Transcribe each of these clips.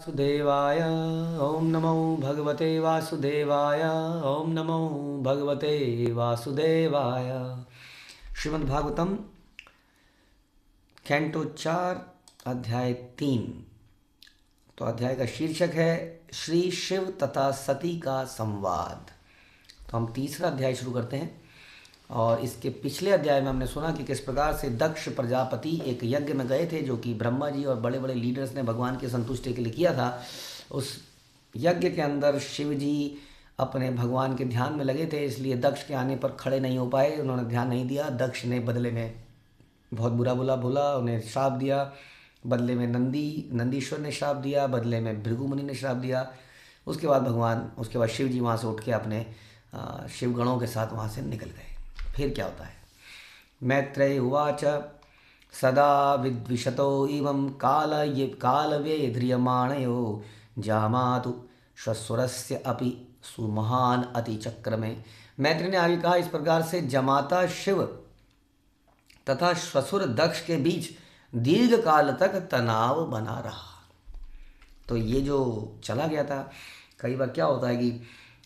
वासुदेवाय ओम नमो भगवते वासुदेवाय ओम नमो भगवते वासुदेवाय। श्रीमद्भागवतम कैंटो 4 अध्याय 3। तो अध्याय का शीर्षक है श्री शिव तथा सती का संवाद। तो हम तीसरा अध्याय शुरू करते हैं। और इसके पिछले अध्याय में हमने सुना कि किस प्रकार से दक्ष प्रजापति एक यज्ञ में गए थे जो कि ब्रह्मा जी और बड़े बड़े लीडर्स ने भगवान की संतुष्टि के लिए किया था। उस यज्ञ के अंदर शिव जी अपने भगवान के ध्यान में लगे थे, इसलिए दक्ष के आने पर खड़े नहीं हो पाए, उन्होंने ध्यान नहीं दिया। दक्ष ने बदले में बहुत बुरा बोला, उन्हें श्राप दिया। बदले में नंदीश्वर ने श्राप दिया, बदले में भृगु मुनि ने श्राप दिया। उसके बाद शिव जी वहाँ से उठ के अपने शिवगणों के साथ वहाँ से निकल गए। फिर क्या होता है? मैत्रेय उवाच सदा विद्विषतो इवं कालव्ये ध्रियमाणयो जामातु श्वसुरस्य अपि सुमहान अतिचक्र में। मैत्री ने आगे कहा, इस प्रकार से जमाता शिव तथा श्वसुर दक्ष के बीच दीर्घ काल तक तनाव बना रहा। तो ये जो चला गया था, कई बार क्या होता है कि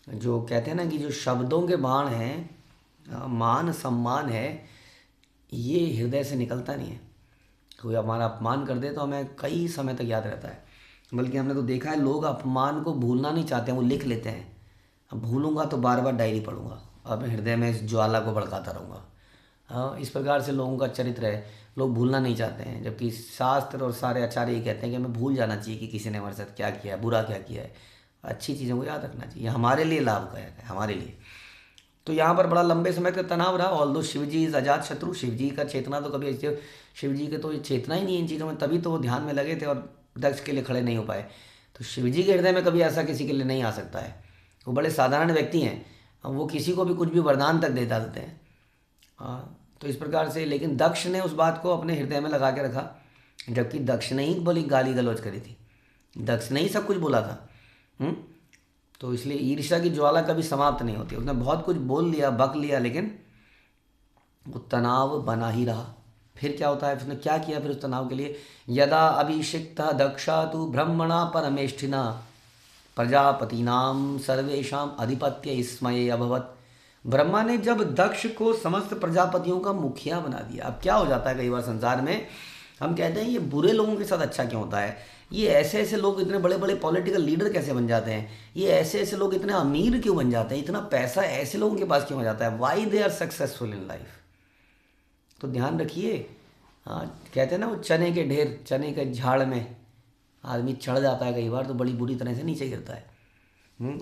जो कहते हैं ना कि जो शब्दों के बाण हैं, मान सम्मान है, ये हृदय से निकलता नहीं है। कोई हमारा अपमान कर दे तो हमें कई समय तक याद रहता है। बल्कि हमने तो देखा है, लोग अपमान को भूलना नहीं चाहते हैं, वो लिख लेते हैं। अब भूलूंगा तो बार बार डायरी पढ़ूंगा, अब हृदय में इस ज्वाला को भड़काता रहूँगा। हाँ, इस प्रकार से लोगों का चरित्र है, लोग भूलना नहीं चाहते हैं। जबकि शास्त्र और सारे आचार्य ये कहते हैं कि हमें भूल जाना चाहिए कि किसी ने हमारे साथ क्या किया है, बुरा क्या किया है। अच्छी चीज़ों को याद रखना चाहिए, हमारे लिए लाभदायक है, हमारे लिए। तो यहाँ पर बड़ा लंबे समय तक तनाव रहा। ऑल दो शिव जी इज अजात शत्रु, शिव जी का चेतना तो कभी ऐसे, शिव जी के तो ये चेतना ही नहीं है इन चीज़ों में, तभी तो वो ध्यान में लगे थे और दक्ष के लिए खड़े नहीं हो पाए। तो शिव जी के हृदय में कभी ऐसा किसी के लिए नहीं आ सकता है। वो बड़े साधारण व्यक्ति हैं, वो किसी को भी कुछ भी वरदान तक दे देते हैं। हाँ, तो इस प्रकार से, लेकिन दक्ष ने उस बात को अपने हृदय में लगा के रखा। जबकि दक्ष ने ही बोली गाली गलौज करी थी, दक्ष ने ही सब कुछ बोला था। तो इसलिए ईर्ष्या की ज्वाला कभी समाप्त नहीं होती। उसने बहुत कुछ बोल लिया, बक लिया, लेकिन वो तनाव बना ही रहा। फिर क्या होता है, उसने क्या किया फिर उस तनाव के लिए? यदा अभिषिक्त दक्षा तु ब्रह्मणा परमेष्ठिना प्रजापतिनाम सर्वेशम अधिपत्य स्मये अभवत। ब्रह्मा ने जब दक्ष को समस्त प्रजापतियों का मुखिया बना दिया। अब क्या हो जाता है, कई बार संसार में हम कहते हैं ये बुरे लोगों के साथ अच्छा क्यों होता है, ये ऐसे ऐसे लोग इतने बड़े बड़े पॉलिटिकल लीडर कैसे बन जाते हैं, ये ऐसे ऐसे लोग इतने अमीर क्यों बन जाते हैं, इतना पैसा ऐसे लोगों के पास क्यों हो जाता है, why they are successful in life. तो ध्यान रखिए। हाँ, कहते हैं ना, वो चने के ढेर, चने के झाड़ में आदमी चढ़ जाता है कई बार तो बड़ी बुरी तरह से नीचे गिरता है।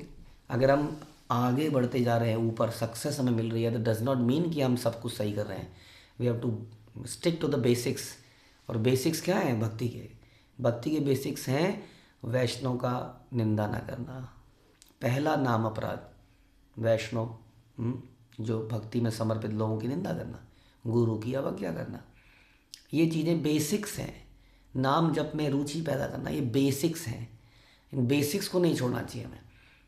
अगर हम आगे बढ़ते जा रहे हैं, ऊपर सक्सेस हमें मिल रही है, तो डज नॉट मीन कि हम सब कुछ सही कर रहे हैं। We have to stick to the basics. और बेसिक्स क्या हैं? भक्ति के। भक्ति के बेसिक्स हैं वैष्णव का निंदा न करना, पहला नाम अपराध, वैष्णव जो भक्ति में समर्पित लोगों की निंदा करना, गुरु की अवज्ञा करना, ये चीज़ें बेसिक्स हैं। नाम जप में रुचि पैदा करना, ये बेसिक्स हैं। इन बेसिक्स को नहीं छोड़ना चाहिए हमें।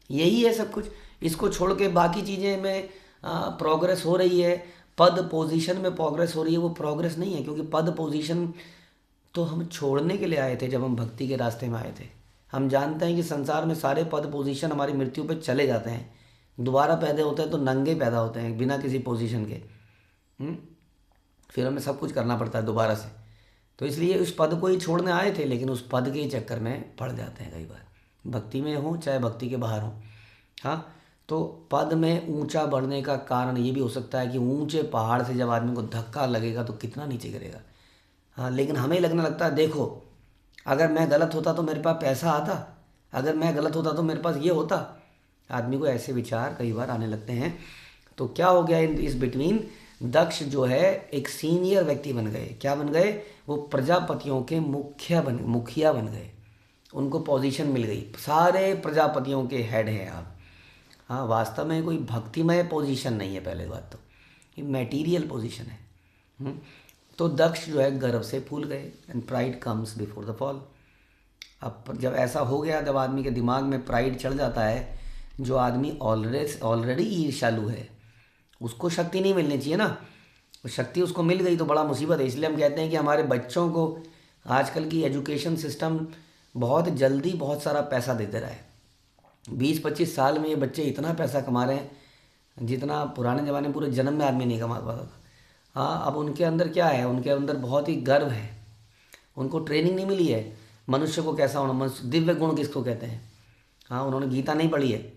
यही है सब कुछ। इसको छोड़ के बाकी चीज़ें में प्रोग्रेस हो रही है, पद पोजीशन में प्रोग्रेस हो रही है, वो प्रोग्रेस नहीं है। क्योंकि पद पोजीशन तो हम छोड़ने के लिए आए थे जब हम भक्ति के रास्ते में आए थे। हम जानते हैं कि संसार में सारे पद पोजीशन हमारी मृत्यु पे चले जाते हैं। दोबारा पैदा होते हैं तो नंगे पैदा होते हैं, बिना किसी पोजीशन के। फिर हमें सब कुछ करना पड़ता है दोबारा से। तो इसलिए उस पद को ही छोड़ने आए थे, लेकिन उस पद के चक्कर में पड़ जाते हैं कई बार, भक्ति में हो चाहे भक्ति के बाहर हो। हाँ, तो पद में ऊंचा बढ़ने का कारण ये भी हो सकता है कि ऊंचे पहाड़ से जब आदमी को धक्का लगेगा तो कितना नीचे गिरेगा। हाँ, लेकिन हमें लगने लगता है, देखो अगर मैं गलत होता तो मेरे पास पैसा आता, अगर मैं गलत होता तो मेरे पास ये होता। आदमी को ऐसे विचार कई बार आने लगते हैं। तो क्या हो गया इस बिटवीन, दक्ष जो है एक सीनियर व्यक्ति बन गए। क्या बन गए? वो प्रजापतियों के मुखिया बन गए। उनको पोजीशन मिल गई, सारे प्रजापतियों के हेड हैं आप। हाँ, वास्तव में कोई भक्तिमय पोजीशन नहीं है, पहले बात तो ये मैटीरियल पोजीशन है। तो दक्ष जो है गर्व से फूल गए, and pride comes before the fall. अब जब ऐसा हो गया, जब आदमी के दिमाग में प्राइड चढ़ जाता है, जो आदमी ऑलरेडी ईर्ष्यालु है, उसको शक्ति नहीं मिलनी चाहिए ना। शक्ति उसको मिल गई तो बड़ा मुसीबत है। इसलिए हम कहते हैं कि हमारे बच्चों को, आजकल की एजुकेशन सिस्टम बहुत जल्दी बहुत सारा पैसा देते रहे। 20-25 साल में ये बच्चे इतना पैसा कमा रहे हैं जितना पुराने ज़माने में पूरे जन्म में आदमी नहीं कमा पाता था। हाँ, अब उनके अंदर क्या है, उनके अंदर बहुत ही गर्व है। उनको ट्रेनिंग नहीं मिली है मनुष्य को कैसा होना, मनुष्य दिव्य गुण किसको कहते हैं। हाँ, उन्होंने गीता नहीं पढ़ी है।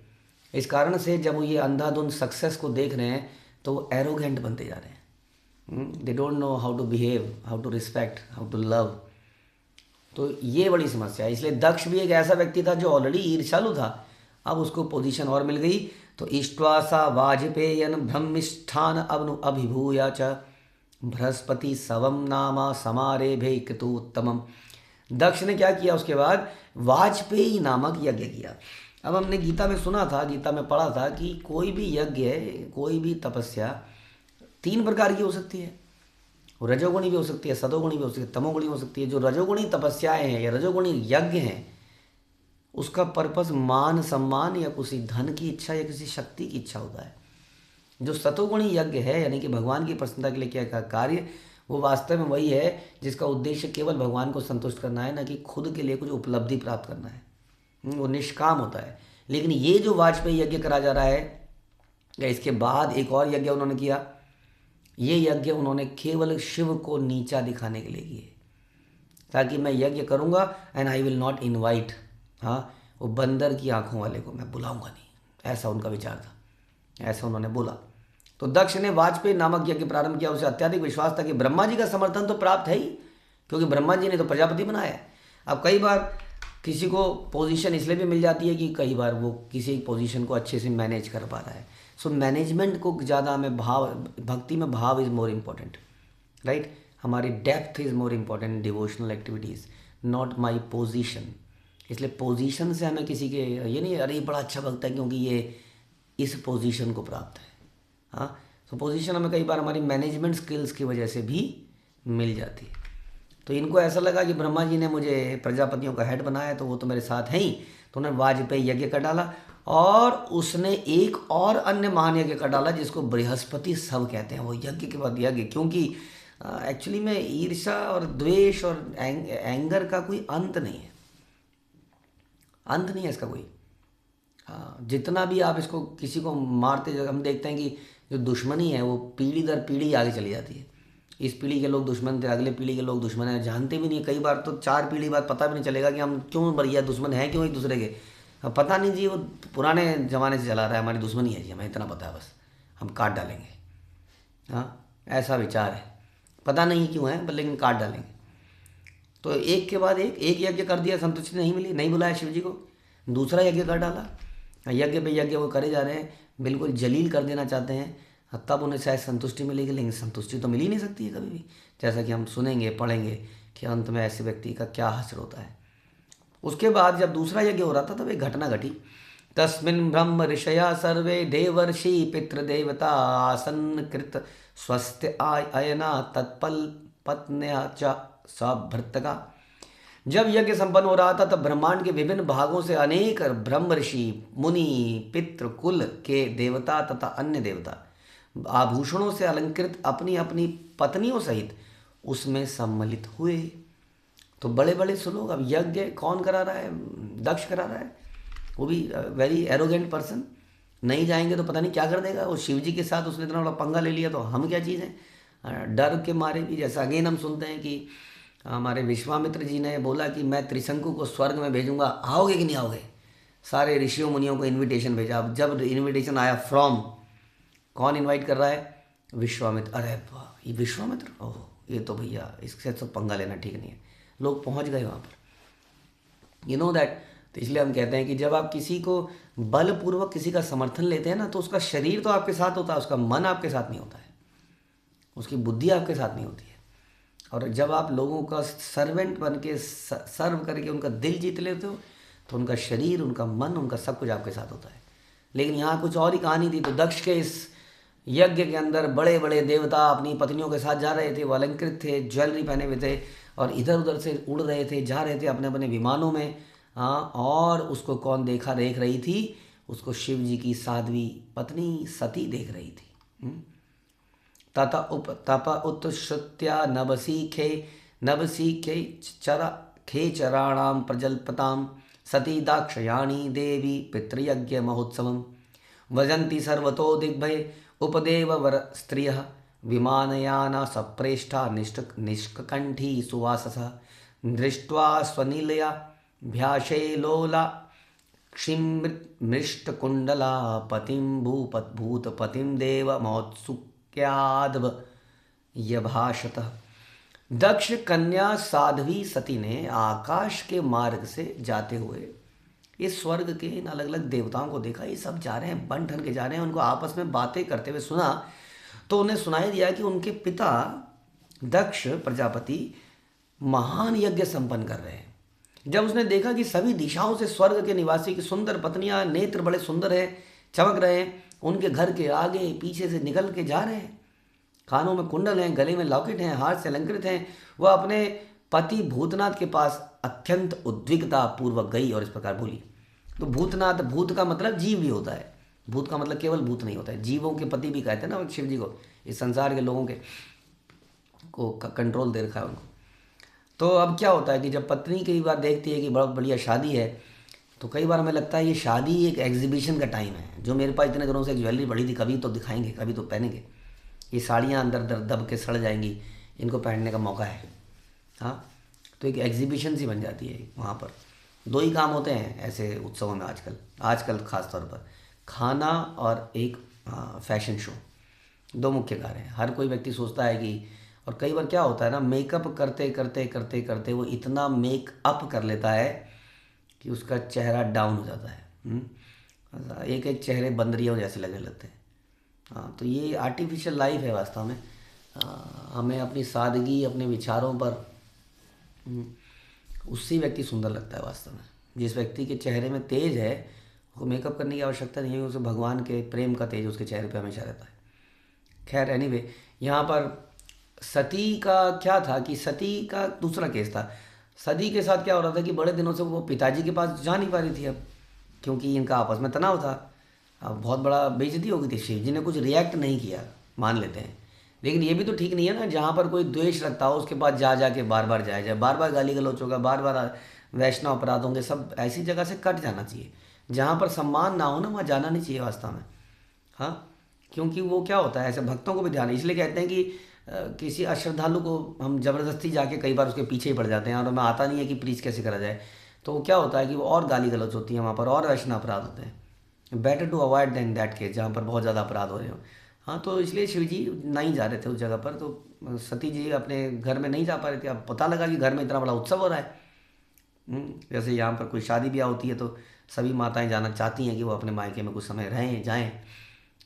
इस कारण से जब वो ये अंधाधुंध सक्सेस को देख रहे हैं तो वो एरोगेंट बनते जा रहे हैं। They don't know how to behave, how to respect, how to love. तो ये बड़ी समस्या है। इसलिए दक्ष भी एक ऐसा व्यक्ति था जो ऑलरेडी ईर्ष्यालु था, अब उसको पोजीशन और मिल गई। तो इष्ट्वा सा वाजपेयन ब्रह्मिष्ठान अवनु अभिभूया च बृहस्पति सवम नामा समारेभे कृतोत्तमम। दक्ष ने क्या किया, उसके बाद वाजपेयी नामक यज्ञ किया। अब हमने गीता में सुना था, गीता में पढ़ा था कि कोई भी यज्ञ, कोई भी तपस्या 3 प्रकार की हो सकती है। वो रजोगुणी भी हो सकती है, सदोगुणी भी हो सकती है, तमोगुणी हो सकती है। जो रजोगुणी तपस्याएं हैं या रजोगुणी यज्ञ हैं, उसका पर्पस मान सम्मान या किसी धन की इच्छा या किसी शक्ति की इच्छा होता है। जो सतोगुणी यज्ञ है यानी कि भगवान की प्रसन्नता के लिए किया गया कार्य, वो वास्तव में वही है जिसका उद्देश्य केवल भगवान को संतुष्ट करना है, ना कि खुद के लिए कुछ उपलब्धि प्राप्त करना है। वो निष्काम होता है। लेकिन ये जो वाजपेयी यज्ञ करा जा रहा है, या इसके बाद एक और यज्ञ उन्होंने किया, ये यज्ञ उन्होंने केवल शिव को नीचा दिखाने के लिए किए, ताकि मैं यज्ञ करूँगा and I will not invite, हाँ, वो बंदर की आंखों वाले को मैं बुलाऊंगा नहीं, ऐसा उनका विचार था, ऐसा उन्होंने बोला। तो दक्ष ने वाजपेयी नामक यज्ञ प्रारंभ किया। उसे अत्यधिक विश्वास था कि ब्रह्मा जी का समर्थन तो प्राप्त है ही, क्योंकि ब्रह्मा जी ने तो प्रजापति बनाया है। अब कई बार किसी को पोजीशन इसलिए भी मिल जाती है कि कई बार वो किसी पोजीशन को अच्छे से मैनेज कर पा रहा है। सो मैनेजमेंट को ज़्यादा हमें भाव, भक्ति में भाव इज़ मोर इम्पोर्टेंट, राइट। हमारी depth is more important, devotional activities, not my position. इसलिए पोजीशन से हमें किसी के ये नहीं, अरे ये बड़ा अच्छा भक्त है क्योंकि ये इस पोजीशन को प्राप्त है। हाँ, तो पोजीशन हमें कई बार हमारी मैनेजमेंट स्किल्स की वजह से भी मिल जाती है। तो इनको ऐसा लगा कि ब्रह्मा जी ने मुझे प्रजापतियों का हेड बनाया, तो वो तो मेरे साथ हैं ही। तो उन्होंने वाजपेयी यज्ञ कर डाला, और उसने एक और अन्य महान यज्ञ कर डाला जिसको बृहस्पति सब कहते हैं। वो यज्ञ के बाद यज्ञ, क्योंकि एक्चुअली में ईर्ष्या और द्वेष और एंगर का कोई अंत नहीं है, अंत नहीं है इसका कोई। हाँ, जितना भी आप इसको किसी को मारते, जब हम देखते हैं कि जो दुश्मनी है वो पीढ़ी दर पीढ़ी आगे चली जाती है। इस पीढ़ी के लोग दुश्मन थे, अगले पीढ़ी के लोग दुश्मन हैं, जानते भी नहीं। कई बार तो 4 पीढ़ी बाद पता भी नहीं चलेगा कि हम क्यों बढ़िया दुश्मन हैं, क्यों एक दूसरे के। अब पता नहीं जी, वो पुराने ज़माने से चला रहा है, हमारी दुश्मनी है जी, हमें इतना पता है, बस हम काट डालेंगे। हाँ, ऐसा विचार है, पता नहीं क्यों है, लेकिन काट डालेंगे। तो एक के बाद एक यज्ञ कर दिया, संतुष्टि नहीं मिली, नहीं बुलाया शिव जी को, दूसरा यज्ञ कर डाला। यज्ञ पे यज्ञ वो करे जा रहे हैं, बिल्कुल जलील कर देना चाहते हैं, तब उन्हें शायद संतुष्टि मिलेगी, लेकिन संतुष्टि तो मिल ही नहीं सकती है कभी भी। जैसा कि हम सुनेंगे, पढ़ेंगे कि अंत में ऐसे व्यक्ति का क्या हश्र होता है। उसके बाद जब दूसरा यज्ञ हो रहा था तब एक घटना घटी। तस्मिन् ब्रह्म ऋषया सर्वे देवर्षि पितृदेवता आसन कृत स्वस्थ अयना तत्पल पत्न्या च सभृतका। जब यज्ञ संपन्न हो रहा था तब ब्रह्मांड के विभिन्न भागों से अनेक ब्रह्म ऋषि, मुनि, पितृ कुल के देवता तथा अन्य देवता आभूषणों से अलंकृत अपनी अपनी पत्नियों सहित उसमें सम्मिलित हुए। तो बड़े बड़े सुनो, अब यज्ञ कौन करा रहा है? दक्ष करा रहा है, वो भी वेरी एरोगेंट पर्सन। नहीं जाएंगे तो पता नहीं क्या कर देगा। और शिव जी के साथ उसने इतना बड़ा पंगा ले लिया, तो हम क्या चीज़ हैं। डर के मारे भी, जैसा अगेन हम सुनते हैं कि हमारे विश्वामित्र जी ने बोला कि मैं त्रिशंकु को स्वर्ग में भेजूंगा, आओगे कि नहीं आओगे। सारे ऋषियों मुनियों को इनविटेशन भेजा। अब जब इनविटेशन आया फ्रॉम, कौन इनवाइट कर रहा है? विश्वामित्र। अरे वाह, ये विश्वामित्र, ओह ये तो भैया इससे तो पंगा लेना ठीक नहीं है। लोग पहुंच गए वहाँ पर, यू नो दैट। तो इसलिए हम कहते हैं कि जब आप किसी को बलपूर्वक किसी का समर्थन लेते हैं ना, तो उसका शरीर तो आपके साथ होता है, उसका मन आपके साथ नहीं होता है, उसकी बुद्धि आपके साथ नहीं होती है। और जब आप लोगों का सर्वेंट बन के सर्व करके उनका दिल जीत लेते हो, तो उनका शरीर, उनका मन, उनका सब कुछ आपके साथ होता है। लेकिन यहाँ कुछ और ही कहानी थी। तो दक्ष के इस यज्ञ के अंदर बड़े बड़े देवता अपनी पत्नियों के साथ जा रहे थे, वो अलंकृत थे, ज्वेलरी पहने हुए थे, और इधर उधर से उड़ रहे थे, जा रहे थे अपने अपने विमानों में। हाँ, और उसको कौन देख रही थी? उसको शिव जी की साध्वी पत्नी सती देख रही थी। तप उत्श्रुत्या नवसीखे चरा खेचराणां प्रजल्पतां सती दाक्षयाणी देवी पितृयज्ञ महोत्सवं वजन्ति सर्वतो दिग्भये उपदेव वर स्त्रियः विमानयाना सप्रेष्ठा निष्ककण्ठी सुवाससः दृष्ट्वा स्वनिलया भ्याशे लोला क्षिमृष्टकुण्डला पतिं भूतपतिं देव मौत्सुक्याद्व यभाषतः। दक्ष कन्या साध्वी सती ने आकाश के मार्ग से जाते हुए इस स्वर्ग के इन अलग अलग देवताओं को देखा। ये सब जा रहे हैं, बन ठन के जा रहे हैं, उनको आपस में बातें करते हुए सुना तो उन्हें सुनाई दिया कि उनके पिता दक्ष प्रजापति महान यज्ञ संपन्न कर रहे हैं। जब उसने देखा कि सभी दिशाओं से स्वर्ग के निवासी की सुंदर पत्नियां, नेत्र बड़े सुंदर हैं, चमक रहे हैं, उनके घर के आगे पीछे से निकल के जा रहे हैं, कानों में कुंडल हैं, गले में लॉकेट हैं, हाथ से अलंकृत हैं, वह अपने पति भूतनाथ के पास अत्यंत उद्विग्नता पूर्वक गई और इस प्रकार बोली। तो भूतनाथ, भूत का मतलब जीव भी होता है, भूत का मतलब केवल भूत नहीं होता है, जीवों के पति भी कहते हैं ना शिव जी को। इस संसार के लोगों के को कंट्रोल दे रखा है उनको। तो अब क्या होता है कि जब पत्नी कई बार देखती है कि बहुत बढ़िया शादी है, तो कई बार हमें लगता है ये शादी एक एग्जीबिशन का टाइम है। जो मेरे पास इतने दिनों से ज्वेलरी पड़ी थी, कभी तो दिखाएंगे, कभी तो पहनेंगे, ये साड़ियाँ अंदर दब के सड़ जाएंगी, इनको पहनने का मौका है। हाँ, तो एक एग्जीबिशन सी बन जाती है वहाँ पर। दो ही काम होते हैं ऐसे उत्सवों में आजकल ख़ास तौर पर, खाना और एक फैशन शो, दो मुख्य कार्य हैं। हर कोई व्यक्ति सोचता है कि, और कई बार क्या होता है ना, मेकअप करते करते करते करते वो इतना मेकअप कर लेता है कि उसका चेहरा डाउन हो जाता है। एक एक चेहरे बंदरियों जैसे लगने लगते हैं। हाँ, तो ये आर्टिफिशियल लाइफ है वास्तव में। हमें अपनी सादगी, अपने विचारों पर, उससे व्यक्ति सुंदर लगता है वास्तव में। जिस व्यक्ति के चेहरे में तेज है, उसको मेकअप करने की आवश्यकता नहीं है, उसे भगवान के प्रेम का तेज उसके चेहरे पे हमेशा रहता है। खैर एनीवे, यहाँ पर सती का क्या था कि सती का दूसरा केस था। सती के साथ क्या हो रहा था कि बड़े दिनों से वो पिताजी के पास जा नहीं पा रही थी अब, क्योंकि इनका आपस में तनाव था। अब बहुत बड़ा बेइज्जती हो गई थी। शिव जी ने कुछ रिएक्ट नहीं किया, मान लेते हैं, लेकिन ये भी तो ठीक नहीं है ना, जहाँ पर कोई द्वेष रखता हो उसके पास जा के बार बार जाए, बार बार गाली गलौच होगा, बार बार वैष्णव अपराध होंगे, सब ऐसी जगह से कट जाना चाहिए। जहाँ पर सम्मान ना हो ना, वहाँ जाना नहीं चाहिए वास्तव में। हाँ, क्योंकि वो क्या होता है, ऐसे भक्तों को भी ध्यान, इसलिए कहते हैं कि किसी अश्रद्धालु को हम ज़बरदस्ती जाके कई बार उसके पीछे ही पड़ जाते हैं और हमें आता नहीं है कि प्रीच कैसे करा जाए। तो क्या होता है कि वो और गाली गलौच होती है वहाँ पर, और वैष्णव अपराध होते हैं। Better to avoid then that case, जहाँ पर बहुत ज़्यादा अपराध हो रहे हो। हाँ, तो इसलिए शिव जी नहीं जा रहे थे उस जगह पर। तो सती जी अपने घर में नहीं जा पा रहे थे। अब पता लगा कि घर में इतना बड़ा उत्सव हो रहा है। जैसे यहाँ पर कोई शादी ब्याह होती है तो सभी माताएं जाना चाहती हैं कि वो अपने मायके में कुछ समय रहें, जाएं।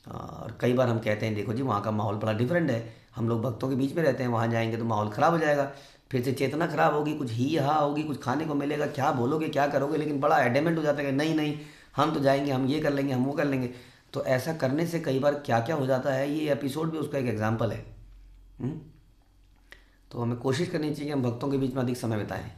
और कई बार हम कहते हैं देखो जी, वहाँ का माहौल बड़ा डिफरेंट है, हम लोग भक्तों के बीच में रहते हैं, वहाँ जाएंगे तो माहौल ख़राब हो जाएगा, फिर से चेतना खराब होगी, कुछ ही हाँ होगी, कुछ खाने को मिलेगा, क्या बोलोगे, क्या करोगे। लेकिन बड़ा एडेमेंट हो जाता है कि नहीं नहीं, हम तो जाएंगे, हम ये कर लेंगे, हम वो कर लेंगे। तो ऐसा करने से कई बार क्या क्या हो जाता है, ये एपिसोड भी उसका एक एग्जाम्पल है। तो हमें कोशिश करनी चाहिए कि हम भक्तों के बीच में अधिक समय बिताएं।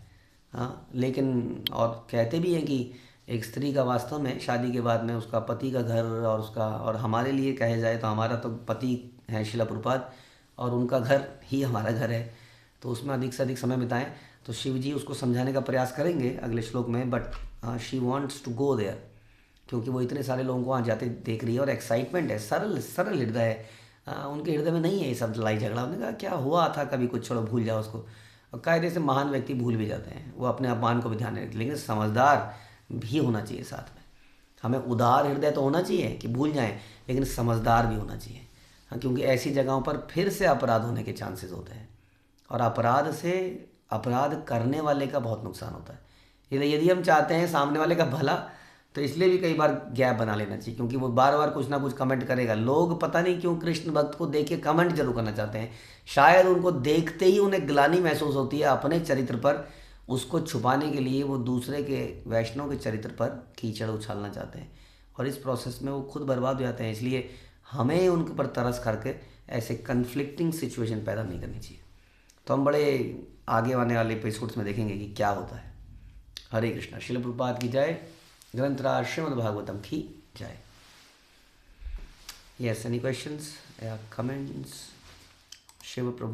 हाँ, लेकिन और कहते भी हैं कि एक स्त्री का वास्तव में शादी के बाद में उसका पति का घर और उसका, और हमारे लिए कहे जाए तो हमारा तो पति है शिला प्रभुपाद, और उनका घर ही हमारा घर है, तो उसमें अधिक से अधिक समय बिताएं। तो शिव जी उसको समझाने का प्रयास करेंगे अगले श्लोक में, but she wants to go there, क्योंकि वो इतने सारे लोगों को वहाँ जाते देख रही है और एक्साइटमेंट है, सरल सरल हृदय है। उनके हृदय में नहीं है ये सब लड़ाई झगड़ा। उन्होंने कहा क्या हुआ था कभी, कुछ छोड़ो, भूल जाओ उसको। और कायदे से महान व्यक्ति भूल भी जाते हैं, वो अपने अपमान को भी ध्यान नहीं रखते, लेकिन समझदार भी होना चाहिए साथ में। हमें उदार हृदय तो होना चाहिए कि भूल जाएं, लेकिन समझदार भी होना चाहिए। हाँ, क्योंकि ऐसी जगहों पर फिर से अपराध होने के चांसेस होते हैं, और अपराध से अपराध करने वाले का बहुत नुकसान होता है। यदि हम चाहते हैं सामने वाले का भला, तो इसलिए भी कई बार गैप बना लेना चाहिए, क्योंकि वो बार बार कुछ ना कुछ कमेंट करेगा। लोग पता नहीं क्यों कृष्ण भक्त को देख के कमेंट जरूर करना चाहते हैं, शायद उनको देखते ही उन्हें ग्लानि महसूस होती है अपने चरित्र पर, उसको छुपाने के लिए वो दूसरे के वैष्णव के चरित्र पर कीचड़ उछालना चाहते हैं, और इस प्रोसेस में वो खुद बर्बाद हो जाते हैं। इसलिए हमें उनके पर तरस करके ऐसे कन्फ्लिक्टिंग सिचुएशन पैदा नहीं करनी चाहिए। तो हम बड़े आगे आने वाले एपिसोड्स में देखेंगे कि क्या होता है। हरे कृष्णा। श्रील प्रभुपाद की जय। ग्रंथराज श्रीमद् भागवतम की जय। यस, एनी क्वेश्चंस या कमेंट्स? शिव प्रभु